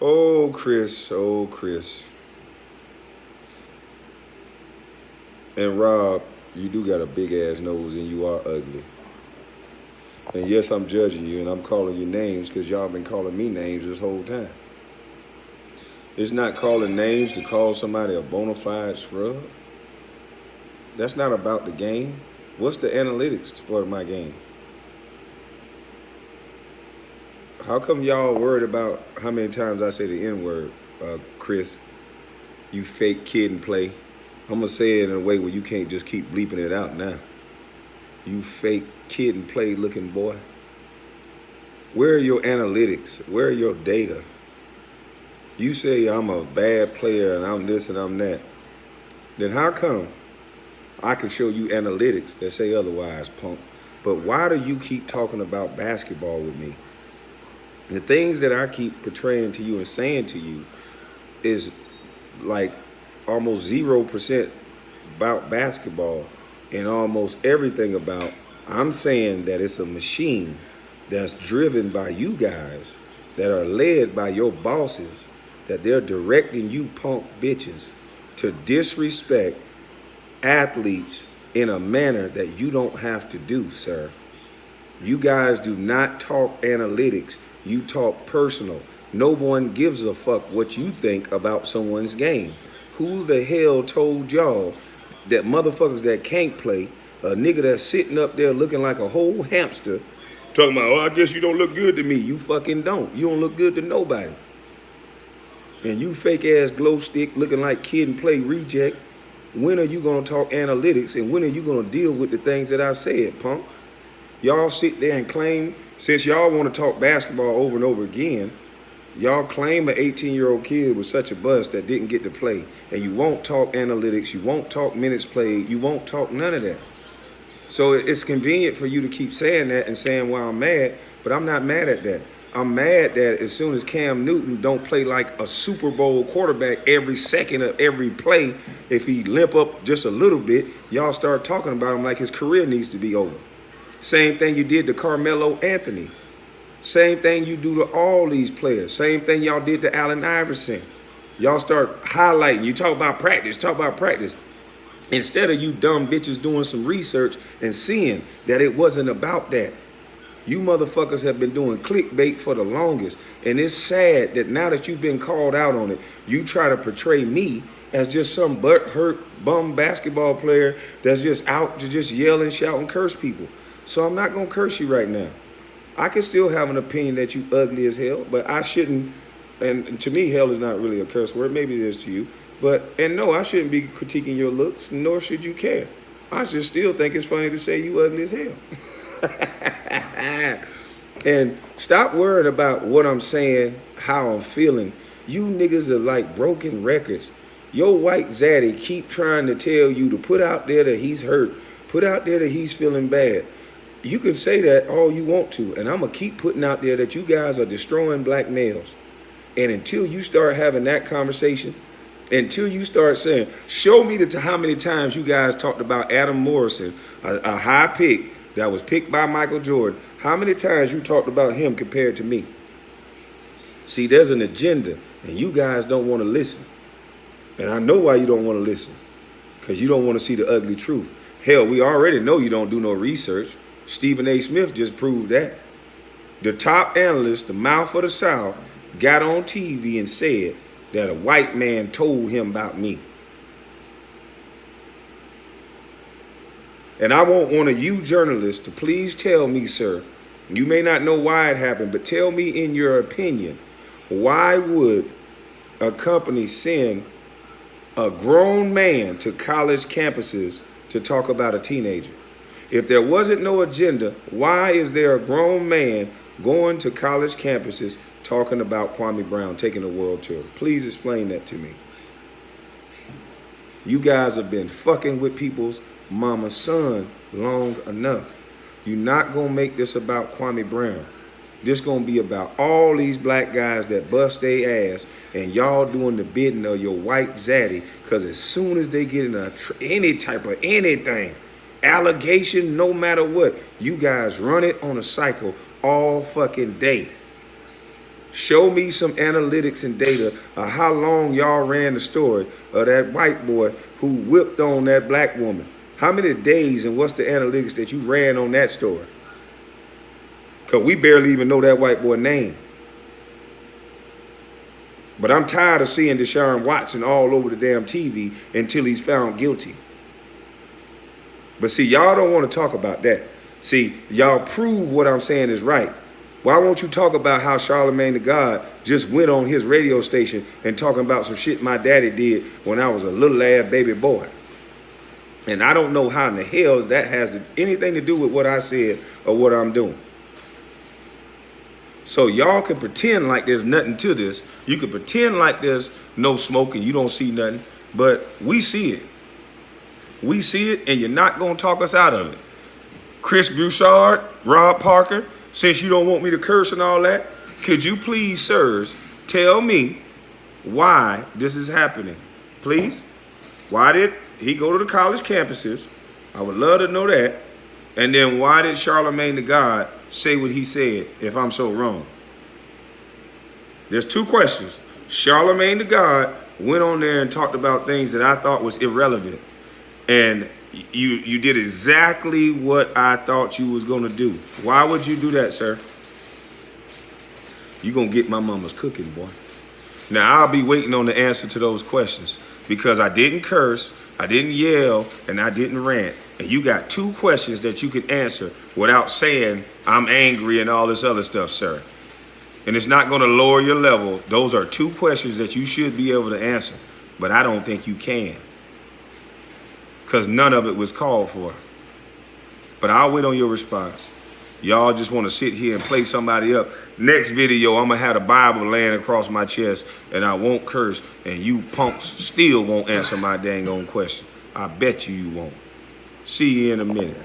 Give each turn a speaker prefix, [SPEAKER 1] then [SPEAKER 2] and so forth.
[SPEAKER 1] Oh, Chris. Oh, Chris. And Rob, you do got a big ass nose and you are ugly. And yes, I'm judging you and I'm calling you names because y'all been calling me names this whole time. It's not calling names to call somebody a bona fide scrub. That's not about the game. What's the analytics for my game? How come y'all worried about how many times I say the N word, Chris? You fake kid and play. I'm gonna say it in a way where you can't just keep bleeping it out now. You fake kid and play looking boy. Where are your analytics? Where are your data? You say I'm a bad player and I'm this and I'm that. Then how come I can show you analytics that say otherwise, punk? But why do you keep talking about basketball with me? The things that I keep portraying to you and saying to you is like almost 0% about basketball and almost everything about, I'm saying that it's a machine that's driven by you guys, that are led by your bosses, that they're directing you punk bitches to disrespect athletes in a manner that you don't have to do, sir. You guys do not talk analytics. You talk personal. No one gives a fuck what you think about someone's game. Who the hell told y'all that motherfuckers that can't play, a nigga that's sitting up there looking like a whole hamster, talking about, oh, I guess you don't look good to me. You fucking don't. You don't look good to nobody. And you fake ass glow stick looking like kid and play reject. When are you gonna talk analytics and when are you gonna deal with the things that I said, punk? Y'all sit there and claim, since y'all want to talk basketball over and over again, y'all claim an 18-year-old kid was such a bust that didn't get to play. And you won't talk analytics, you won't talk minutes played, you won't talk none of that. So it's convenient for you to keep saying that and saying, well, I'm mad, but I'm not mad at that. I'm mad that as soon as Cam Newton don't play like a Super Bowl quarterback every second of every play, if he limp up just a little bit, y'all start talking about him like his career needs to be over. Same thing you did to Carmelo Anthony. Same thing you do to all these players. Same thing y'all did to Allen Iverson. Y'all start highlighting. You talk about practice, talk about practice. Instead of you dumb bitches doing some research and seeing that it wasn't about that. You motherfuckers have been doing clickbait for the longest. And it's sad that now that you've been called out on it, you try to portray me as just some butthurt bum basketball player that's just out to just yell and shout and curse people. So I'm not going to curse you right now. I can still have an opinion that you ugly as hell, but I shouldn't, and to me, hell is not really a curse word. Maybe it is to you. And no, I shouldn't be critiquing your looks, nor should you care. I should still think it's funny to say you ugly as hell. And stop worrying about what I'm saying, how I'm feeling. You niggas are like broken records. Your white zaddy keep trying to tell you to put out there that he's hurt, put out there that he's feeling bad. You can say that all you want to, and I'm going to keep putting out there that you guys are destroying black males. And until you start having that conversation, until you start saying, show me how many times you guys talked about Adam Morrison, a high pick that was picked by Michael Jordan. How many times you talked about him compared to me? See, there's an agenda, and you guys don't want to listen. And I know why you don't want to listen, because you don't want to see the ugly truth. Hell, we already know you don't do no research. Stephen A. Smith just proved that. The top analyst, the mouth of the South, got on TV and said that a white man told him about me. And I want one of you journalists to please tell me, sir, you may not know why it happened, but tell me in your opinion, why would a company send a grown man to college campuses to talk about a teenager? If there wasn't no agenda, why is there a grown man going to college campuses talking about Kwame Brown taking a world tour? Please explain that to me. You guys have been fucking with people's mama's son long enough. You're not going to make this about Kwame Brown. This going to be about all these black guys that bust their ass and y'all doing the bidding of your white zaddy, because as soon as they get in any type of anything, allegation, no matter what, you guys run it on a cycle all fucking day. Show me some analytics and data of how long y'all ran the story of that white boy who whipped on that black woman. How many days and what's the analytics that you ran on that story? Because we barely even know that white boy's name. But I'm tired of seeing Deshaun Watson all over the damn TV until he's found guilty. But see, y'all don't want to talk about that. See, y'all prove what I'm saying is right. Why won't you talk about how Charlemagne the God just went on his radio station and talking about some shit my daddy did when I was a little ass baby boy? And I don't know how in the hell that has anything to do with what I said or what I'm doing. So y'all can pretend like there's nothing to this. You can pretend like there's no smoke and you don't see nothing, but we see it. We see it, and you're not going to talk us out of it. Chris Broussard, Rob Parker, since you don't want me to curse and all that, could you please, sirs, tell me why this is happening? Please? Why did he go to the college campuses? I would love to know that. And then why did Charlemagne the God say what he said if I'm so wrong? There's two questions. Charlemagne the God went on there and talked about things that I thought was irrelevant. And you did exactly what I thought you was gonna do. Why would you do that, sir? You gonna get my mama's cooking, boy. Now I'll be waiting on the answer to those questions because I didn't curse, I didn't yell, and I didn't rant. And you got two questions that you can answer without saying I'm angry and all this other stuff, sir. And it's not gonna lower your level. Those are two questions that you should be able to answer, but I don't think you can. Because none of it was called for. But I'll wait on your response. Y'all just want to sit here and play somebody up. Next video, I'm going to have the Bible laying across my chest and I won't curse, and you punks still won't answer my dang on question. I bet you won't. See you in a minute.